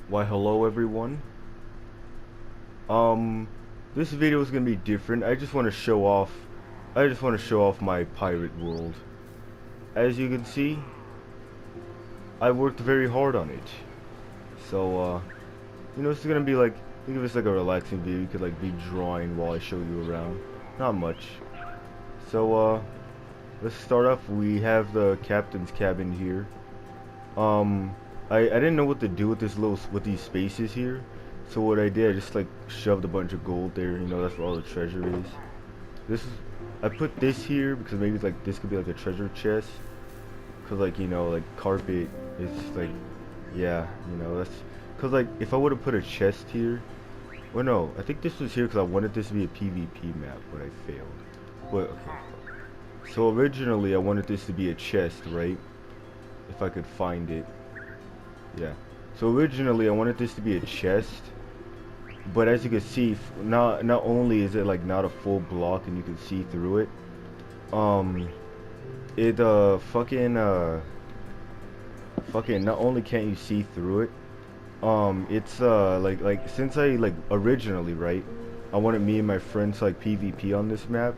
Why hello everyone. Um this video is gonna be different. I just want to show off my pirate world. As you can see, I worked very hard on it. So this is gonna be like, think of this like a relaxing video. You could like be drawing while I show you around. Not much. So let's start off. We have the captain's cabin here. I didn't know what to do with with these spaces here. So what I did, I just like shoved a bunch of gold there. That's where all the treasure is. This is I put this here because maybe like this could be like a treasure chest. Cause like like carpet is like, yeah, that's cause like if I would have put a chest here. Well, no, I think this was here because I wanted this to be a PvP map, but I failed. But okay. So originally I wanted this to be a chest, right? If I could find it. Yeah. So originally I wanted this to be a chest, but as you can see, not only is it like not a full block and you can see through it, um, it fucking not only can't you see through it, it's like since I like originally, right, I wanted me and my friends to like PvP on this map.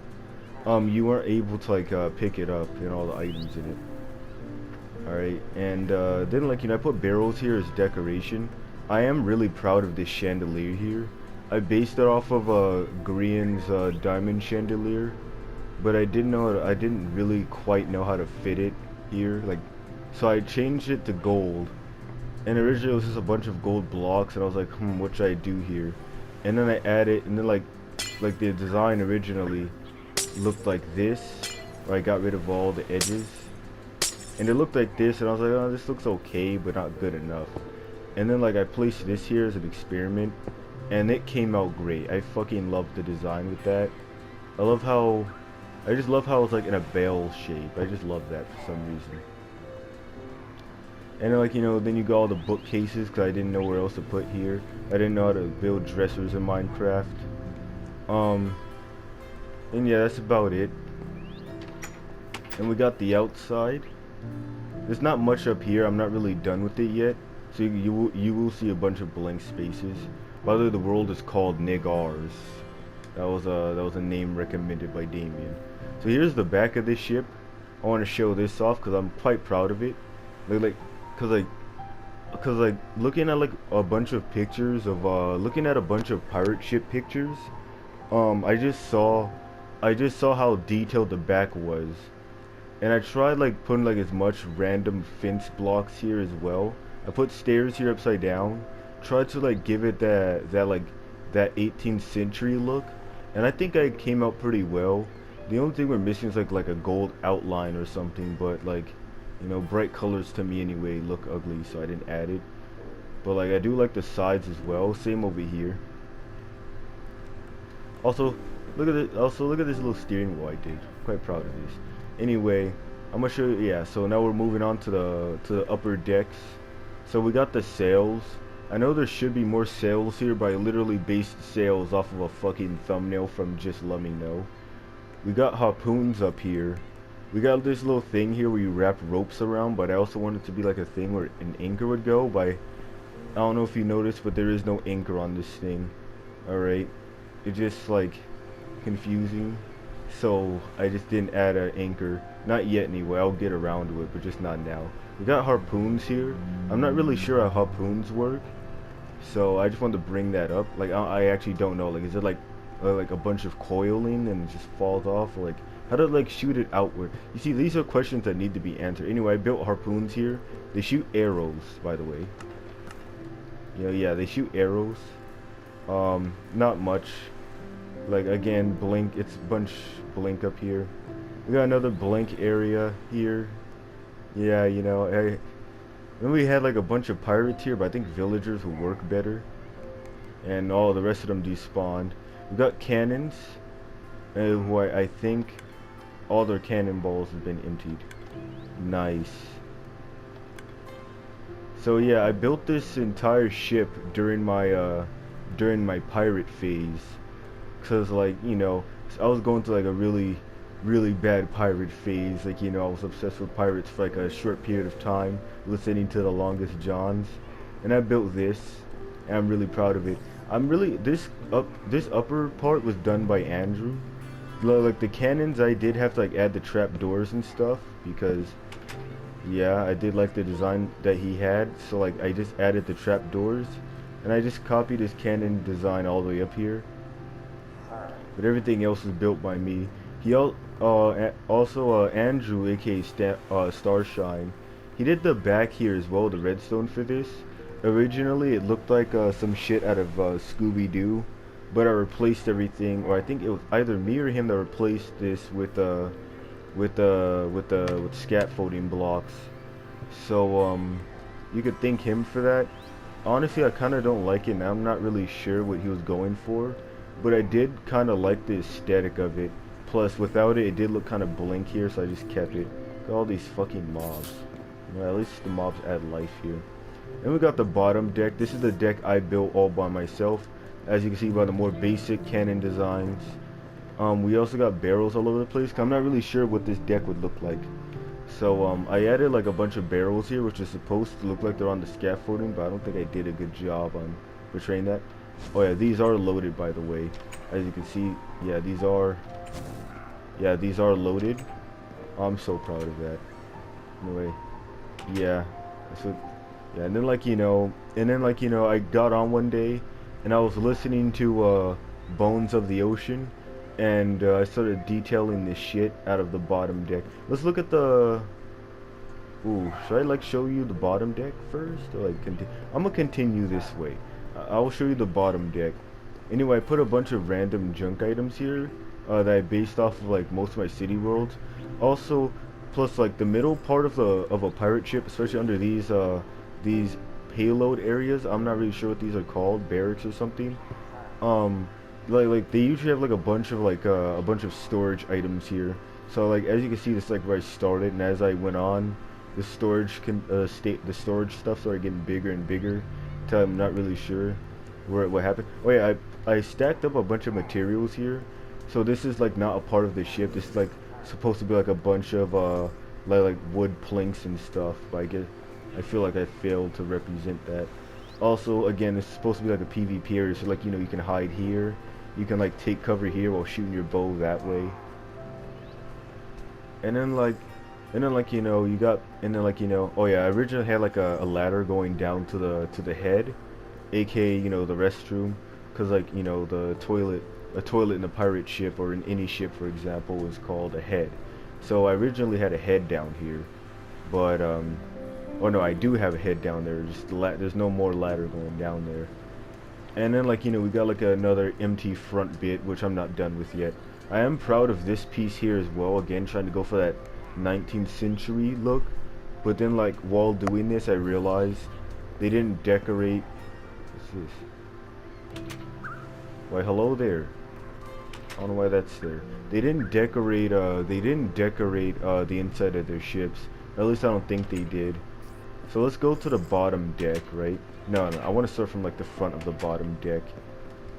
You weren't able to like pick it up and all the items in it. Alright, and then like I put barrels here as decoration. I am really proud of this chandelier here. I based it off of Grian's diamond chandelier, but I didn't really quite know how to fit it here. Like, so I changed it to gold, and originally it was just a bunch of gold blocks, and I was like, what should I do here? And then I added, and then like the design originally looked like this, where I got rid of all the edges. And it looked like this, and I was like, oh, this looks okay, but not good enough. And then like I placed this here as an experiment, and it came out great. I fucking love the design with that. I just love how it's like in a bell shape. I just love that for some reason. And then like, then you got all the bookcases, because I didn't know where else to put here. I didn't know how to build dressers in Minecraft. And yeah, that's about it. And we got the outside. There's not much up here. I'm not really done with it yet. So you will see a bunch of blank spaces. By the way, the world is called Nigars. That was a name recommended by Damien. So here's the back of this ship. I want to show this off because I'm quite proud of it. Cause looking at like a bunch of pictures of looking at a bunch of pirate ship pictures. I just saw how detailed the back was. And I tried like putting like as much random fence blocks here as well. I put stairs here upside down. Tried to like give it that 18th century look, and I think I came out pretty well. The only thing we're missing is like a gold outline or something, but like, bright colors to me anyway look ugly, so I didn't add it. But like I do like the sides as well. Same over here. Also, look at it. Also, look at this little steering wheel I did. Quite proud of this. Anyway, I'm gonna show you. Yeah. So now we're moving on to the upper decks. So we got the sails. I know there should be more sails here, but I literally based sails off of a fucking thumbnail from Just Let Me Know. We got harpoons up here. We got this little thing here where you wrap ropes around, but I also want it to be like a thing where an anchor would go. I don't know if you noticed, but there is no anchor on this thing. Alright. It's just like confusing. So I just didn't add an anchor. Not yet anyway. I'll get around to it, but just not now. We got harpoons here. I'm not really sure how harpoons work, so I just wanted to bring that up. Like I actually don't know. Like, is it like a bunch of coiling and it just falls off, or like how to like shoot it outward? You see, these are questions that need to be answered. Anyway, I built harpoons here. They shoot arrows, by the way. Yeah, they shoot arrows. Not much. Like again, blink. It's bunch blink up here. We got another blank area here. Yeah, then we had like a bunch of pirates here, but I think villagers will work better. And all the rest of them despawned. We got cannons, who I think all their cannonballs have been emptied. Nice. So yeah, I built this entire ship during my pirate phase, cause like I was going through like a really bad pirate phase. Like, I was obsessed with pirates for like a short period of time, listening to the Longest Johns. and I built this, and I'm really proud of it. I'm really this upper part was done by Andrew. Like the cannons, I did have to like add the trap doors and stuff because yeah, I did like the design that he had. So like I just added the trap doors, and I just copied his cannon design all the way up here. But everything else was built by me. Also Andrew, aka Starshine, he did the back here as well, the redstone for this. Originally, it looked like some shit out of Scooby-Doo, but I replaced everything, or I think it was either me or him that replaced this with scaffolding blocks. So you could thank him for that. Honestly, I kind of don't like it, and I'm not really sure what he was going for, but I did kind of like the aesthetic of it. Plus, without it, it did look kind of blank here, so I just kept it. Got all these fucking mobs. Well, at least the mobs add life here. And we got the bottom deck. This is the deck I built all by myself. As you can see by the more basic cannon designs. We also got barrels all over the place. 'Cause I'm not really sure what this deck would look like. So I added like a bunch of barrels here, which is supposed to look like they're on the scaffolding, but I don't think I did a good job on portraying that. Oh yeah, these are loaded, by the way. As you can see, yeah, these are loaded. I'm so proud of that. Anyway, yeah, so yeah, and then like you know, I got on one day, and I was listening to Bones of the Ocean, and I started detailing this shit out of the bottom deck. Let's look at the. Ooh, should I like show you the bottom deck first, or like I'm gonna continue this way. I'll show you the bottom deck. Anyway, I put a bunch of random junk items here that I based off of like most of my city worlds. Also, plus like the middle part of a pirate ship, especially under these payload areas. I'm not really sure what these are called, barracks or something. Like they usually have like a bunch of storage items here. So like as you can see, this is like where I started, and as I went on, the storage stuff started getting bigger and bigger. Till I'm not really sure what happened. Oh yeah, I stacked up a bunch of materials here. So this is like not a part of the ship. This is like supposed to be like a bunch of like wood planks and stuff. But I feel like I failed to represent that. Also, again, it's supposed to be like a PvP area, so like you know you can hide here. You can like take cover here while shooting your bow that way. And then like you know oh yeah, I originally had like a ladder going down to the head, aka you know the restroom, cause like you know a toilet in a pirate ship or in any ship for example is called a head. So I originally had a head down here, but oh no, I do have a head down there. Just there's no more ladder going down there. And then like you know we got like another empty front bit, which I'm not done with yet. I am proud of this piece here as well. Again, trying to go for that 19th century look, but then like while doing this I realized they didn't decorate. What's this? Why hello there. I don't know why that's there. They didn't decorate the inside of their ships. Or at least I don't think they did. So let's go to the bottom deck, right? No, I want to start from like the front of the bottom deck.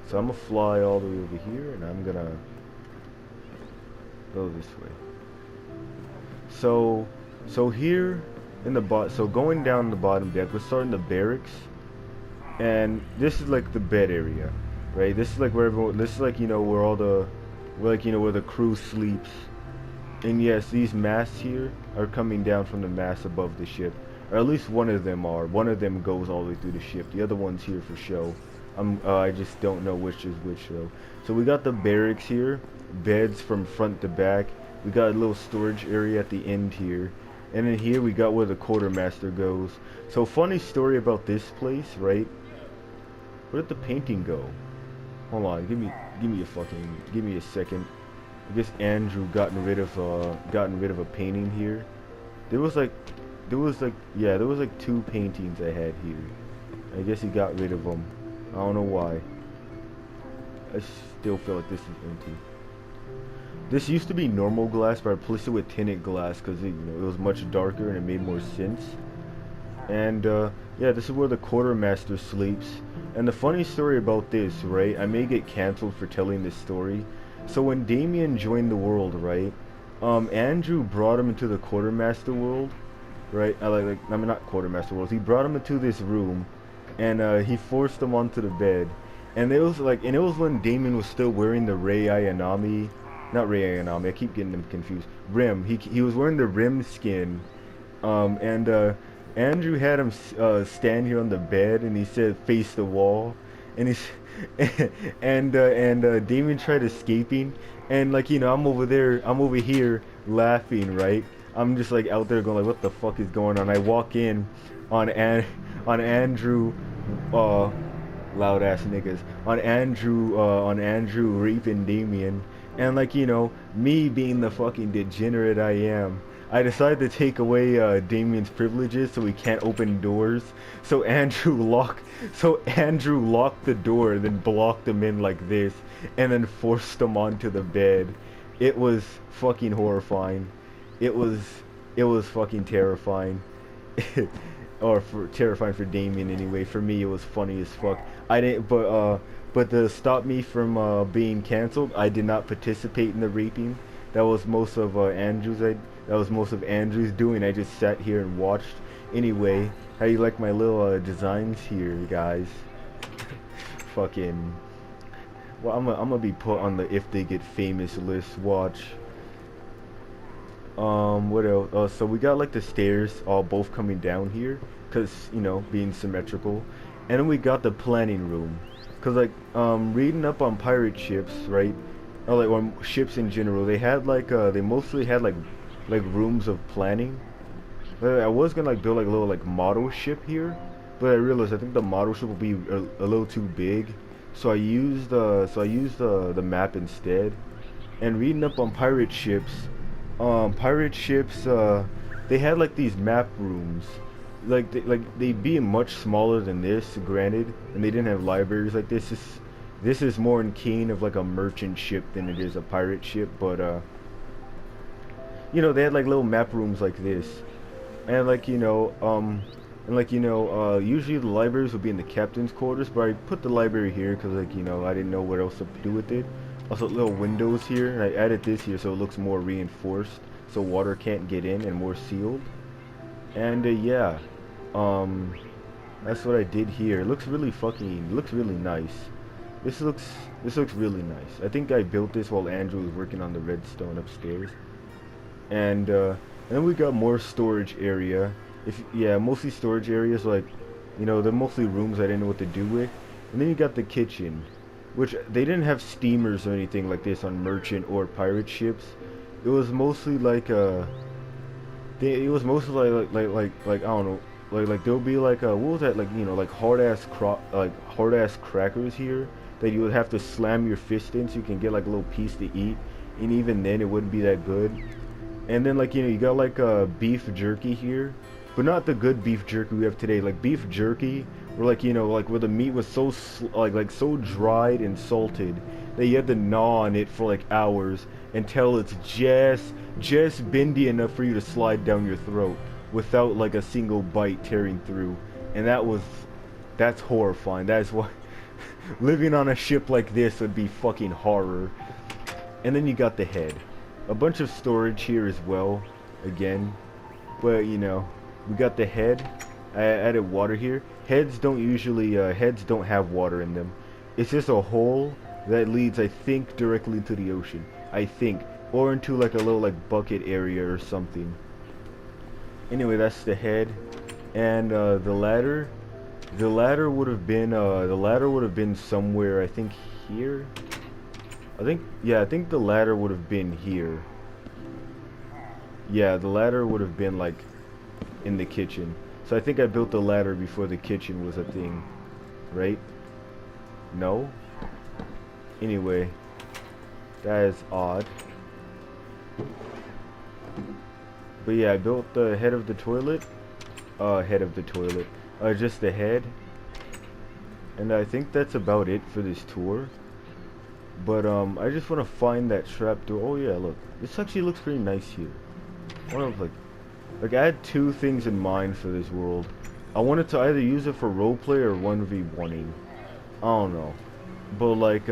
So I'm gonna fly all the way over here, and I'm gonna go this way. So here in the so going down the bottom deck, we're starting the barracks, and this is like the bed area, right? This is like where everyone. This is like you know where where the crew sleeps. And yes, these masts here are coming down from the mast above the ship, or at least one of them are. One of them goes all the way through the ship. The other one's here for show. I just don't know which is which though. So we got the barracks here, beds from front to back. We got a little storage area at the end here, and then here we got where the quartermaster goes. So funny story about this place, right? Where did the painting go? Hold on, give me a second. I guess Andrew gotten rid of a painting here. There was like 2 paintings I had here. I guess he got rid of them. I don't know why. I still feel like this is empty. This used to be normal glass, but I replaced it with tinted glass because it was much darker and it made more sense. And yeah, this is where the quartermaster sleeps. And the funny story about this, right? I may get canceled for telling this story. So when Damien joined the world, right? Andrew brought him into the quartermaster world, right? I mean not quartermaster world. He brought him into this room, and he forced him onto the bed. And it was when Damien was still wearing the Rei Ayanami, not Rei Ayanami. I keep getting them confused. Rim. He was wearing the Rim skin, and Andrew had him stand here on the bed, and he said face the wall, and he's and Damien tried escaping, and like I'm over here laughing, right? I'm just like out there going like, what the fuck is going on? I walk in on on Andrew, loud ass niggas, on Andrew raping Damien, and like me being the fucking degenerate I am, I decided to take away Damien's privileges so he can't open doors. So Andrew locked the door, then blocked him in like this, and then forced him onto the bed. It was fucking horrifying. It was fucking terrifying. Or terrifying for Damien anyway. For me, it was funny as fuck. I didn't, but to stop me from being canceled, I did not participate in the raping. That was most of Andrew's doing. I just sat here and watched. Anyway, how you like my little designs here, guys? Fucking. Well, I'm gonna be put on the if they get famous list. Watch. What else? So we got like the stairs all both coming down here, cause being symmetrical, and then we got the planning room, cause like reading up on pirate ships, right? Or ships in general, they had like they mostly had like rooms of planning. I was gonna like build like a little like model ship here, but I realized I think the model ship will be a little too big, so I used the map instead. And reading up on pirate ships, they had like these map rooms, like they'd be much smaller than this, granted, and they didn't have libraries like this. This is more in keen of like a merchant ship than it is a pirate ship, but they had like little map rooms like this, and usually the libraries would be in the captain's quarters, but I put the library here because I didn't know what else to do with it. Also, little windows here, and I added this here so it looks more reinforced, so water can't get in, and more sealed. And yeah, that's what I did here. It looks really nice. This looks really nice. I think I built this while Andrew was working on the redstone upstairs. And then we got more storage area. Mostly storage areas, like they're mostly rooms I didn't know what to do with. And then you got the kitchen, which they didn't have steamers or anything like this on merchant or pirate ships. It was mostly like I don't know, like there'll be like what was that, like hard ass crackers here that you would have to slam your fist in so you can get like a little piece to eat, and even then it wouldn't be that good. And then you got like beef jerky here, but not the good beef jerky we have today. Like beef jerky, where where the meat was so so dried and salted that you had to gnaw on it for like hours until it's just bendy enough for you to slide down your throat without like a single bite tearing through. And that's horrifying. That is why living on a ship like this would be fucking horror. And then you got the head. A bunch of storage here as well, again. But we got the head. I added water here. Heads don't have water in them. It's just a hole that leads, I think, directly into the ocean. I think. Or into like a little like bucket area or something. Anyway, that's the head. And the ladder. The ladder would have been somewhere, I think here. I think the ladder would have been here. Yeah, the ladder would have been like in the kitchen. So I think I built the ladder before the kitchen was a thing, right? No? Anyway, that is odd. But yeah, I built the head of the toilet. Just the head. And I think that's about it for this tour. But I just want to find that trapdoor. Oh yeah, look, this actually looks pretty nice here. One of like I had two things in mind for this world. I wanted to either use it for roleplay or 1v1ing. I don't know, but like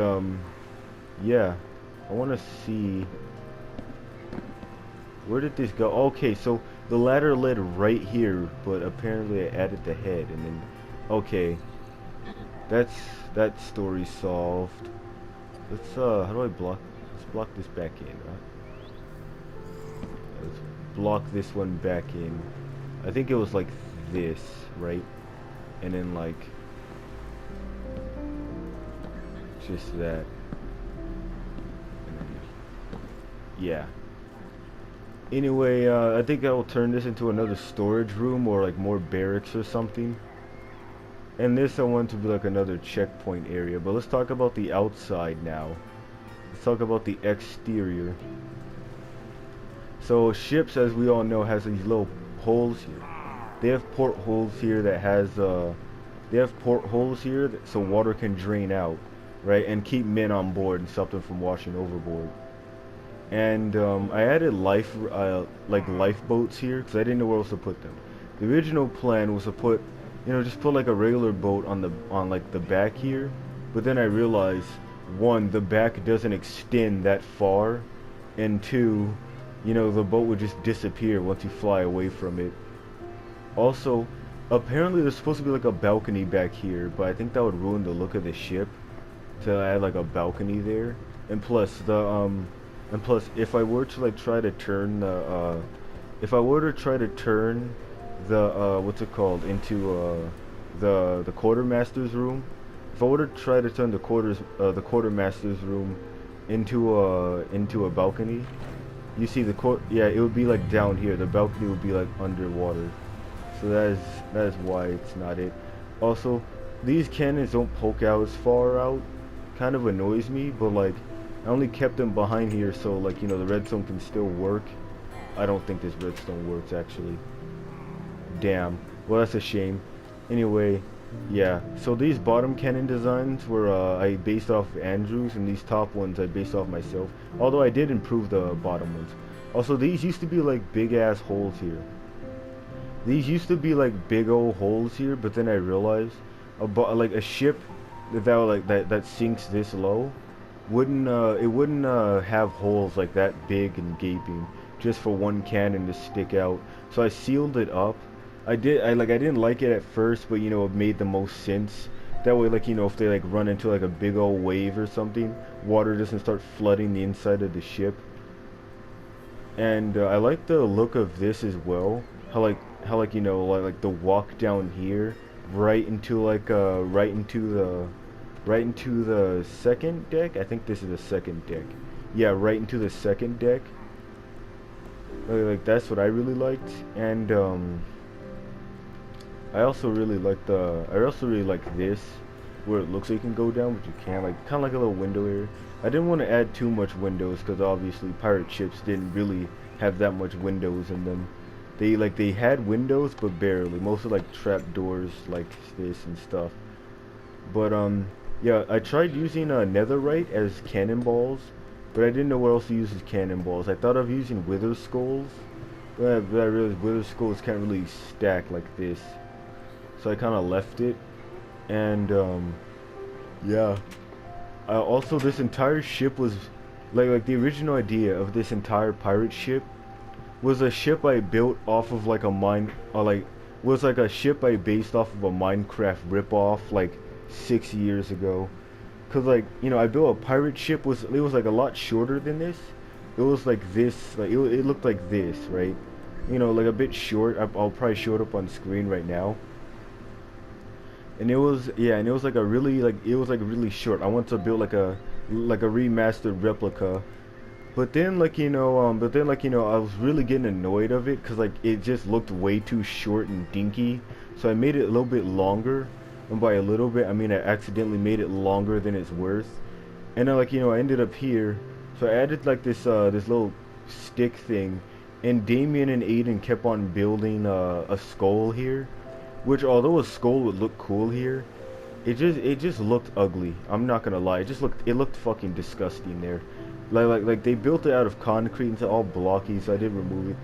yeah, I want to see where did this go. Okay, so the ladder led right here, but apparently I added the head, and then okay, That's that story solved. Let's how do I block? Let's block this back in. Let's block this one back in. I think it was like this, right? And then like just that. And then, yeah. Anyway, I think I will turn this into another storage room or like more barracks or something. And this I want to be like another checkpoint area. But let's talk about the outside now. Let's talk about the exterior. So ships, as we all know, has these little holes here. They have portholes here that has they have portholes here so water can drain out, right, and keep men on board and stop them from washing overboard. And I added like lifeboats here because I didn't know where else to put them. The original plan was to put, just put like a regular boat on like the back here, but then I realized, one, the back doesn't extend that far, and two, the boat would just disappear once you fly away from it. Also, apparently there's supposed to be like a balcony back here, but I think that would ruin the look of the ship to add like a balcony there. And plus if I were to like try to turn the what's it called, into the quartermaster's room. If I were to try to turn the quartermaster's room into a balcony, you see yeah, it would be like down here. The balcony would be like underwater. So that is why it's not it. Also, these cannons don't poke out as far out. Kind of annoys me, but like I only kept them behind here so like the redstone can still work. I don't think this redstone works actually. Damn. Well, that's a shame. Anyway, yeah. So these bottom cannon designs were I based off Andrew's, and these top ones I based off myself. Although I did improve the bottom ones. Also, these used to be like big ass holes here. These used to be like big old holes here, but then I realized like a ship that sinks this low wouldn't have holes like that big and gaping just for one cannon to stick out. So I sealed it up. I didn't like it at first, but it made the most sense. That way, like if they like run into like a big old wave or something, water doesn't start flooding the inside of the ship. And I like the look of this as well. How like the walk down here right into the second deck. I think this is the second deck. Yeah, right into the second deck. Like that's what I really liked. And I also really like this, where it looks like you can go down, but you can't. Like kind of like a little window area. I didn't want to add too much windows because obviously pirate ships didn't really have that much windows in them. They had windows, but barely. Mostly like trap doors like this and stuff. But yeah, I tried using netherite as cannonballs, but I didn't know what else to use as cannonballs. I thought of using wither skulls, but I realized wither skulls can't really stack like this, so I kind of left it. And yeah. Also, this entire ship was like the original idea of this entire pirate ship was a ship I built off of like a ship I based off of a Minecraft ripoff like 6 years ago. Cause like I built a pirate ship. It was like a lot shorter than this. It was like this, like it looked like this, right? Like a bit short. I'll probably show it up on screen right now. And it was like really short. I wanted to build like a remastered replica. But then I was really getting annoyed of it because like it just looked way too short and dinky. So I made it a little bit longer, and by a little bit I mean I accidentally made it longer than it's worth. And then I ended up here. So I added like this little stick thing, and Damien and Aiden kept on building a skull here, which although a skull would look cool here, it just looked ugly. I'm not gonna lie, it looked fucking disgusting there. Like they built it out of concrete and it's all blocky, so I did remove it.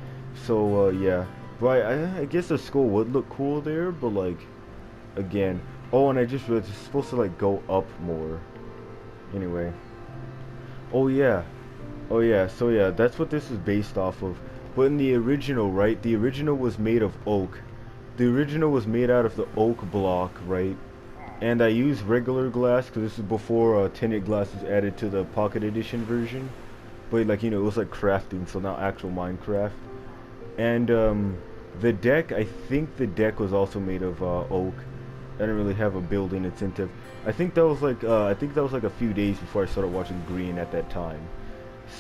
So yeah, but I guess the skull would look cool there, but like again, oh, and I just realized it's supposed to like go up more. Anyway, oh yeah, so yeah, that's what this is based off of. But in the original, right, the original was made of oak. The original was made out of the oak block, right? and I use regular glass because this is before tinted glass was added to the Pocket Edition version. But like, you know, it was like crafting, so not actual Minecraft. And the deck, I think the deck was also made of oak. I didn't really have a building incentive. I think that was like a few days before I started watching Green at that time.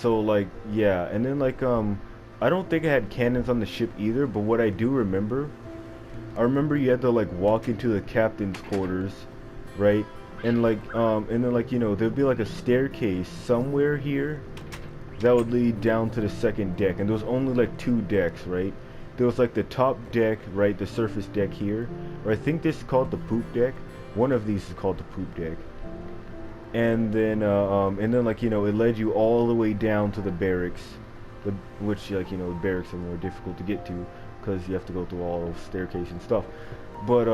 So like, yeah, and then like I don't think I had cannons on the ship either, but what I do remember, I remember you had to like walk into the captain's quarters, right? And then like, you know, there'd be like a staircase somewhere here that would lead down to the second deck, and there was only like 2 decks, right? There was like the top deck, right, the surface deck here, or I think this is called the poop deck. One of these is called the poop deck. And then like, you know, it led you all the way down to the barracks, which, like, you know, barracks are more difficult to get to because you have to go through all the staircase and stuff. But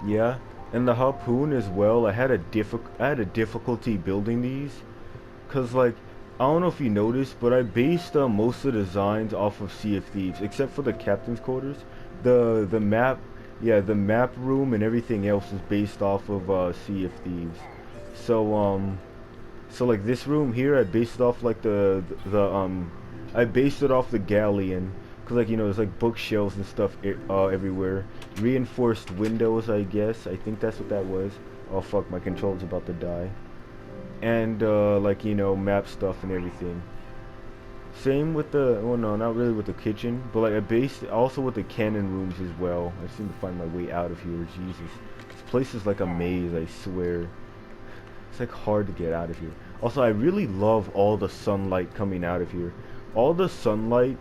yeah, and the harpoon as well. I had a difficulty building these, cause like, I don't know if you noticed, but I based most of the designs off of Sea of Thieves, except for the captain's quarters. The map, yeah, the map room and everything else is based off of Sea of Thieves. So like this room here, I based it off like I based it off the galleon, cause like, you know, there's like bookshelves and stuff everywhere. Reinforced windows, I guess. I think that's what that was. Oh fuck, my controller's about to die. And like, you know, map stuff and everything. Same with the, well, no, not really with the kitchen, but like I based also with the cannon rooms as well. I just need to find my way out of here. Jesus, this place is like a maze, I swear. It's like hard to get out of here. Also, I really love all the sunlight coming out of here. All the sunlight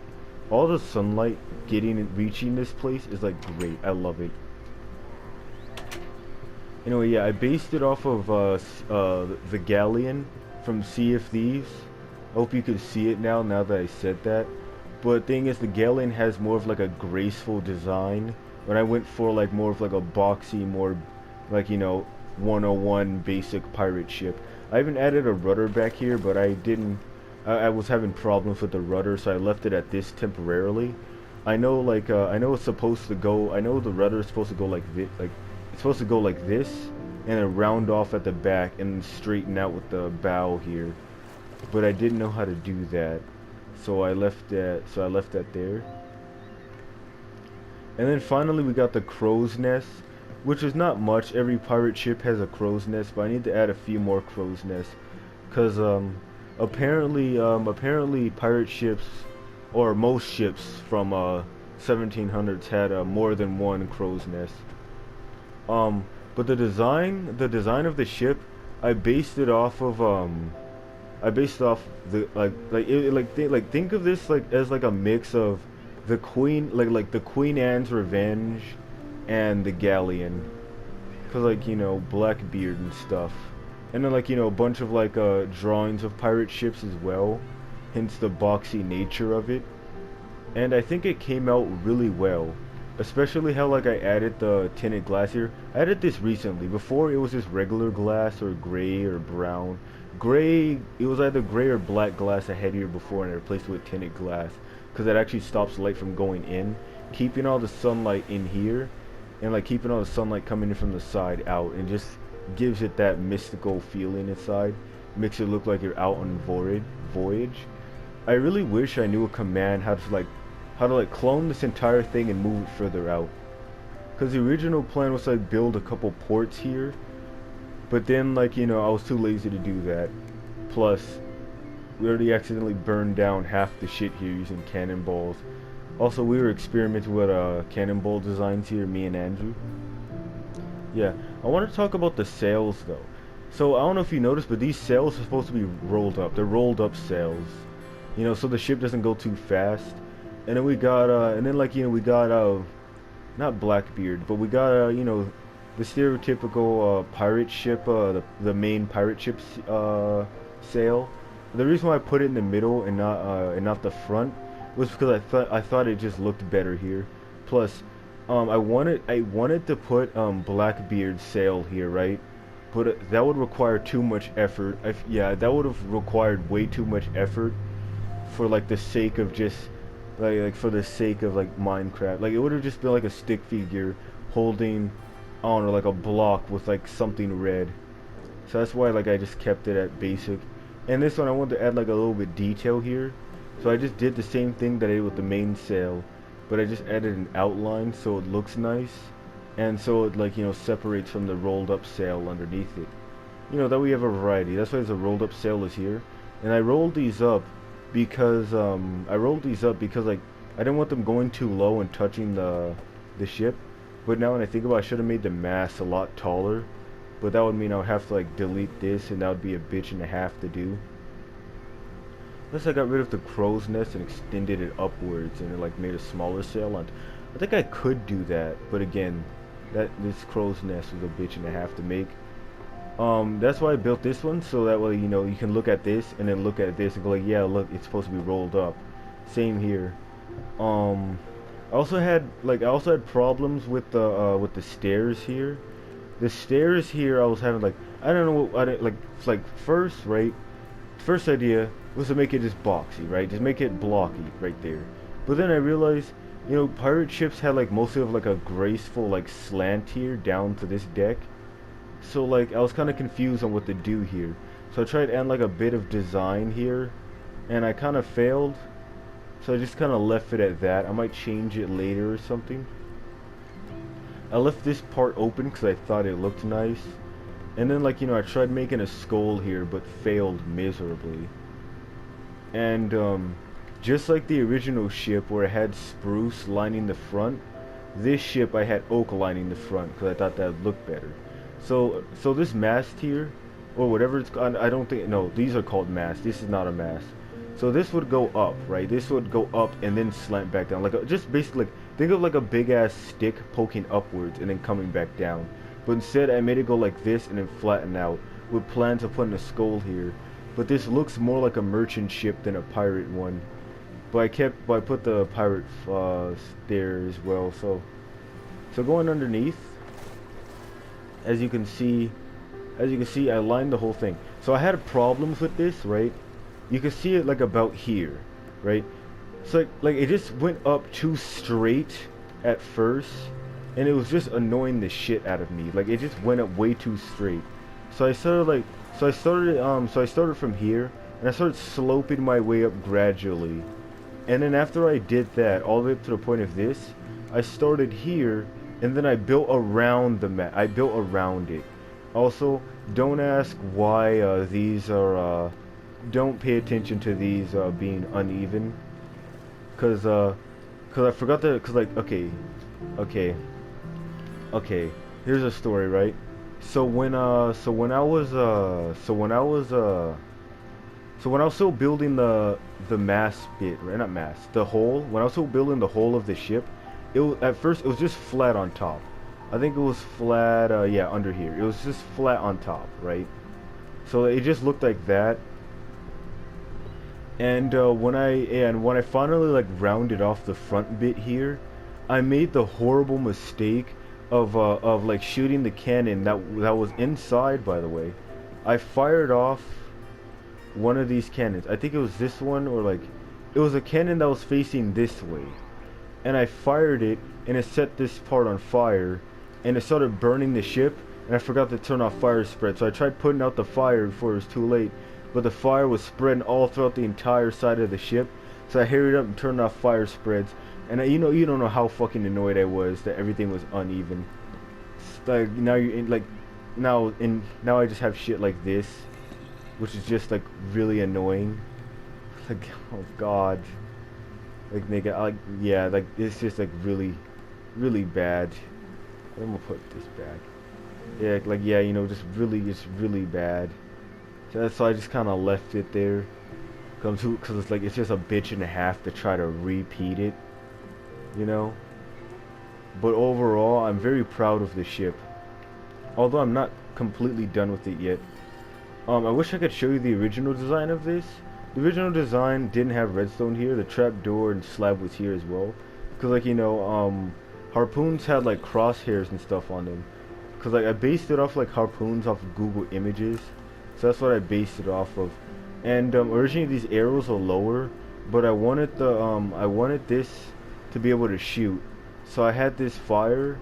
getting and reaching this place is like great. I love it. Anyway, yeah, I based it off of the galleon from Sea of Thieves. I hope you could see it now that I said that. But thing is, the galleon has more of like a graceful design. When I went for like more of like a boxy, more like, you know, 101 basic pirate ship. I even added a rudder back here, but I didn't. I was having problems with the rudder, so I left it at this temporarily. I know, like, I know it's supposed to go. I know the rudder is supposed to go like this, like. It's supposed to go like this, and then round off at the back, and straighten out with the bow here. But I didn't know how to do that, so I left that. So I left that there. And then finally, we got the crow's nest, which is not much. Every pirate ship has a crow's nest, but I need to add a few more crow's nests, cause apparently pirate ships, or most ships from 1700s had more than one crow's nest. But the design of the ship, I based it off of the think of this like as like a mix of the Queen, like the Queen Anne's Revenge and the galleon, cause like, you know, Blackbeard and stuff, and then like, you know, a bunch of like drawings of pirate ships as well, hence the boxy nature of it. And I think it came out really well. Especially how like I added the tinted glass here. I added this recently. Before it was just regular glass or gray or brown. Gray, it was either gray or black glass I had here before, and I replaced it with tinted glass. Because it actually stops light from going in. Keeping all the sunlight in here. And like keeping all the sunlight coming in from the side out. And just gives it that mystical feeling inside. Makes it look like you're out on voyage. I really wish I knew a command how to clone this entire thing and move it further out. Because the original plan was to like build a couple ports here, but then, like, you know, I was too lazy to do that. Plus, we already accidentally burned down half the shit here using cannonballs. Also, we were experimenting with cannonball designs here, me and Andrew. Yeah, I want to talk about the sails though. So I don't know if you noticed, but these sails are supposed to be rolled up. They're rolled up sails, you know, so the ship doesn't go too fast. And then we got, we got, not Blackbeard, but we got, you know, the stereotypical pirate ship, the main pirate ship's sail. The reason why I put it in the middle and not the front was because I thought it just looked better here. Plus, I wanted to put Blackbeard's sail here, right? But that would require too much effort. Yeah, that would have required way too much effort for like the sake of just. Like for the sake of like Minecraft, like it would have just been like a stick figure holding I don't know, like a block with like something red. So that's why like I just kept it at basic. And this one I wanted to add like a little bit detail here. So I just did the same thing that I did with the main sail, but I just added an outline so it looks nice. And so it like, you know, separates from the rolled up sail underneath it. You know, that we have a variety. That's why there's a rolled up sail is here. And I rolled these up because like I didn't want them going too low and touching the ship. But now when I think about it, I should have made the mast a lot taller. But that would mean I would have to like delete this, and that would be a bitch and a half to do. Unless I got rid of the crow's nest and extended it upwards and it like made a smaller sail. And I think I could do that, but again, this crow's nest was a bitch and a half to make. That's why I built this one, so that way, you know, you can look at this and then look at this and go like, yeah, look, it's supposed to be rolled up. Same here. I also had problems with the stairs here. The stairs here, I was having like, I don't know what, first, right? First idea was to make it just boxy, right? Just make it blocky right there. But then I realized, you know, pirate ships had like mostly of like a graceful like slant here down to this deck. So like I was kind of confused on what to do here. So I tried to add like a bit of design here, and I kind of failed. So I just kind of left it at that. I might change it later or something. I left this part open because I thought it looked nice. And then like, you know, I tried making a skull here but failed miserably. And just like the original ship where I had spruce lining the front, this ship I had oak lining the front because I thought that would look better. So this mast here, or whatever it's called, I don't think, no, these are called masts. This is not a mast. So this would go up, right? This would go up and then slant back down. Like just basically, think of like a big ass stick poking upwards and then coming back down. But instead I made it go like this and then flatten out, with plans of putting a skull here. But this looks more like a merchant ship than a pirate one. But I put the pirate there as well. So going underneath, as you can see, I lined the whole thing. So I had problems with this, right? You can see it like about here, right? So like it just went up too straight at first, and it was just annoying the shit out of me. Like it just went up way too straight. So I started from here, and I started sloping my way up gradually. And then after I did that, all the way up to the point of this, I started here, and then I built around the mat. I built around it. Also, don't ask why these are. Don't pay attention to these being uneven, cause I forgot to. Cause like okay, here's a story, right? So when I was still building the mast bit, right? Not mast, the hole. When I was still building the hole of the ship, at first it was just flat on top. I think it was flat, yeah, under here. It was just flat on top, right? So it just looked like that. And when I finally like rounded off the front bit here, I made the horrible mistake of like shooting the cannon that was inside. By the way, I fired off one of these cannons. I think it was this one, or like it was a cannon that was facing this way, and I fired it, and it set this part on fire, and it started burning the ship. And I forgot to turn off fire spread, so I tried putting out the fire before it was too late. But the fire was spreading all throughout the entire side of the ship, so I hurried up and turned off fire spreads. And you don't know how fucking annoyed I was that everything was uneven. It's like now you're in, like now I just have shit like this, which is just like really annoying. Like, oh god, like nigga, yeah, like it's just like really bad. I'm gonna put this back. Yeah, like yeah, you know, just really bad. So I just kind of left it there, because it's like it's just a bitch and a half to try to repeat it, you know. But overall, I'm very proud of the ship, although I'm not completely done with it yet. I wish I could show you the original design of this. The original design didn't have redstone here. The trap door and slab was here as well, because like, you know, harpoons had like crosshairs and stuff on them, because like I based it off like harpoons off of Google Images. So that's what I based it off of. And originally these arrows are lower, but I wanted this to be able to shoot. So I had this fire,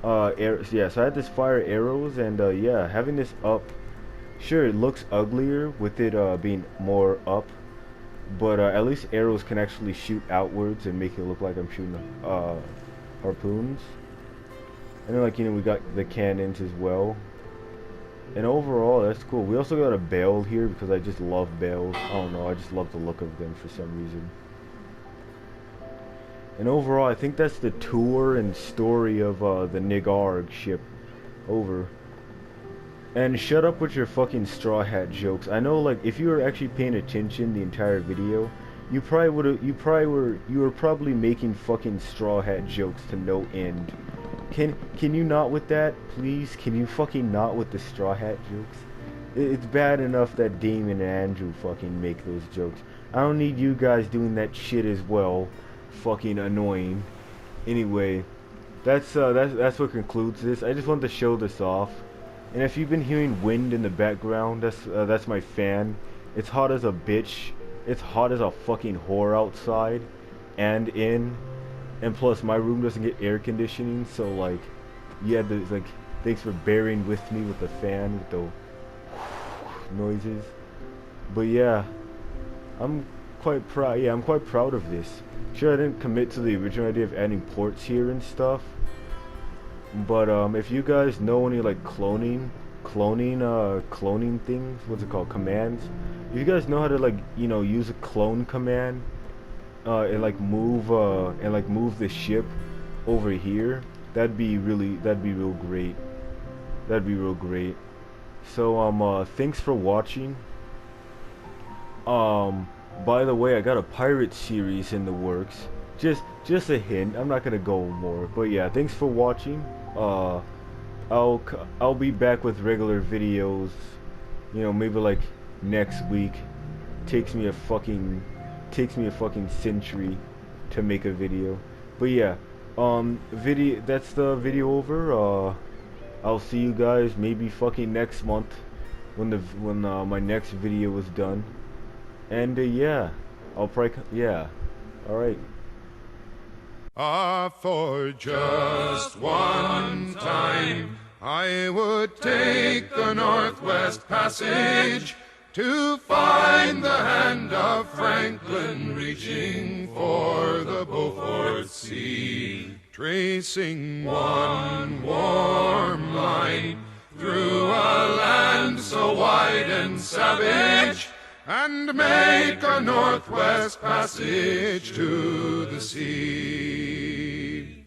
yeah, so I had this fire arrows, and yeah, having this up, sure, it looks uglier with it being more up, but at least arrows can actually shoot outwards and make it look like I'm shooting harpoons. And then, like, you know, we got the cannons as well. And overall, that's cool. We also got a bale here because I just love bales. I don't know, I just love the look of them for some reason. And overall, I think that's the tour and story of the Nigarg ship. Over. And shut up with your fucking straw hat jokes. I know, like, if you were actually paying attention the entire video, you were probably making fucking straw hat jokes to no end. Can you not with that, please? Can you fucking not with the straw hat jokes? It's bad enough that Damon and Andrew fucking make those jokes. I don't need you guys doing that shit as well. Fucking annoying. Anyway, that's what concludes this. I just wanted to show this off. And if you've been hearing wind in the background, that's my fan. It's hot as a bitch. It's hot as a fucking whore outside and in. And plus, my room doesn't get air conditioning, so like, yeah, like, thanks for bearing with me with the fan, with the noises. But yeah, I'm quite proud. Yeah, I'm quite proud of this. Sure, I didn't commit to the original idea of adding ports here and stuff. But if you guys know any like cloning things, what's it called, commands? If you guys know how to, like, you know, use a clone command. And like move the ship over here, that'd be real great. That'd be real great. So thanks for watching. By the way, I got a pirate series in the works. Just a hint. I'm not gonna go more, but yeah, thanks for watching. I'll be back with regular videos, you know, maybe like next week. Takes me a fucking century to make a video. But yeah, that's the video over. I'll see you guys maybe fucking next month when my next video is done. And yeah, I'll probably, yeah. Alright. For just one time I would take the Northwest Passage to find the hand of Franklin reaching for the Beaufort Sea, tracing one warm line through a land so wide and savage, and make a Northwest Passage to the sea.